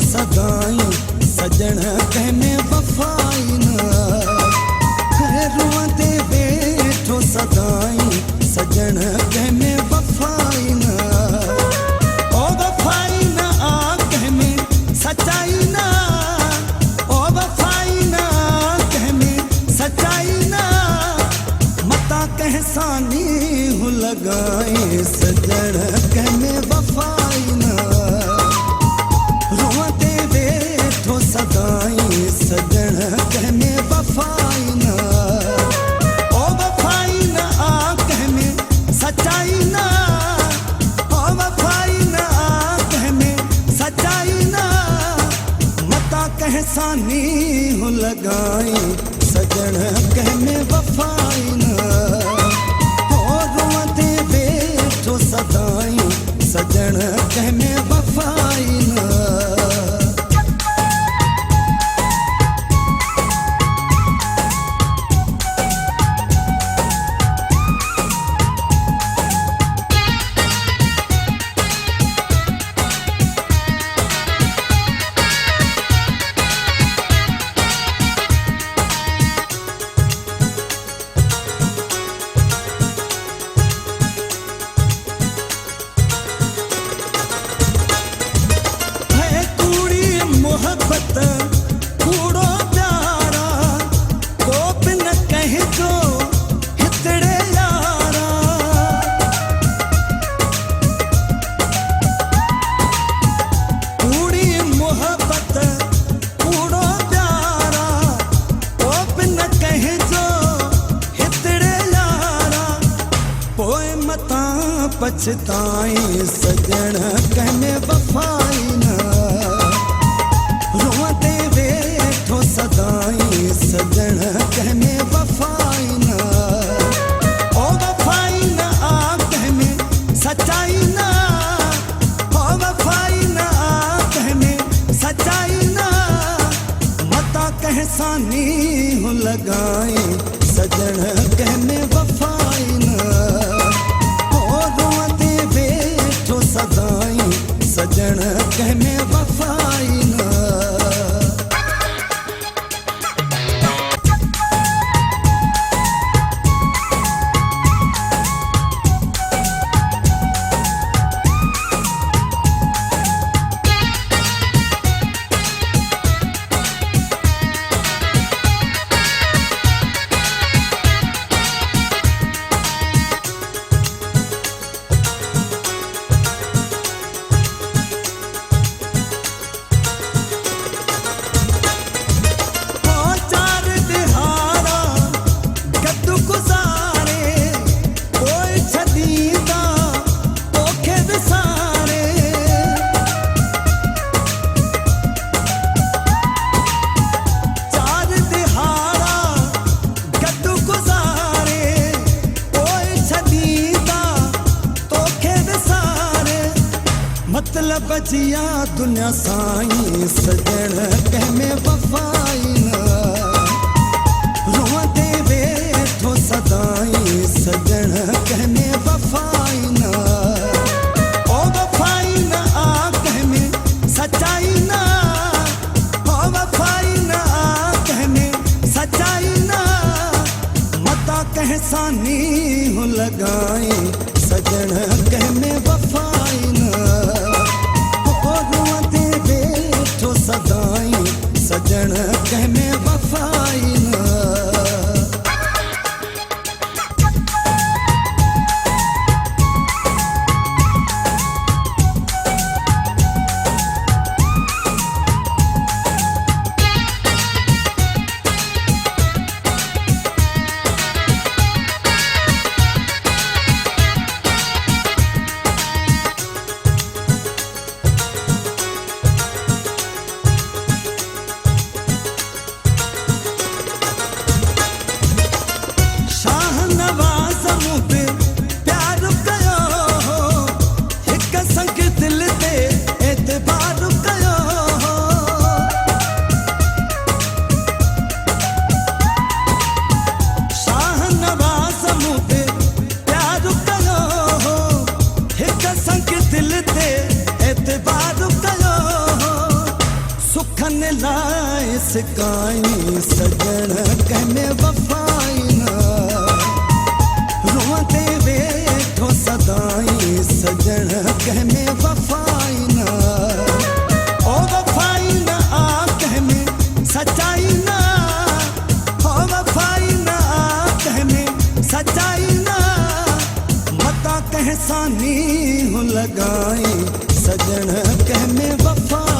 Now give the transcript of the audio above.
सदाई सजण कहने वफाई न रुआंदे वेठो सदाई सजण कहने वफाई न ओ वफाई न आ कहने सच्चाई न ओ वफाई न कहने सच्चाई न मता कहसानी हूँ लगाए सजण कहने वफाई न रुआंदे वेठो सदाई सजण कहने वफाई न ओ वफाई न आ कहने सच्चाई न ओ वफाई न आ कहने सच्चाई न मता कहसानी हूँ लगाए सजण कहने वफाई न ओ रुआंदे वेठो सदाई सजण कहने वफाई न कूड़ो प्यारा कोप न कह जो हितड़े यारा कूड़ी मोहब्बत कूड़ो प्यारा कोप न कह जो हितड़े यारा पोए मता पछताई सजण कहने वफाई न रुआंदे वेठो सदाई सजण कहने वफाई न ओ वफाई न आ कहने सच्चाई न ओ वफाई न आ कहने सच्चाई न मता कहसानी हूँ लगाए सजण कहने वफाई न ओ रुआंदे वेठो सदाई सजण कहने वफाई न मतलब जिया दुनिया साई सजण कहने वफाई न रुआंदे वेठो सदाई सजण कहने वफाई न ओ वफाई न आ कहने सच्चाई न ओ वफाई न आ कहने सच्चाई न मता कहसानी हूँ लगाए सजण कहने वफाई न सदाई सजण कहने वफाई न सीन लाए सिकाई सजन कहने वफाई ना रोते वेठो सदाई सजन कहने वफाई ना ओ वफाई ना आ कहने सच्चाई ना ओ वफाई ना आ कहने सच्चाई ना मता कह सानी हूँ लगाई सजन कहने वफाई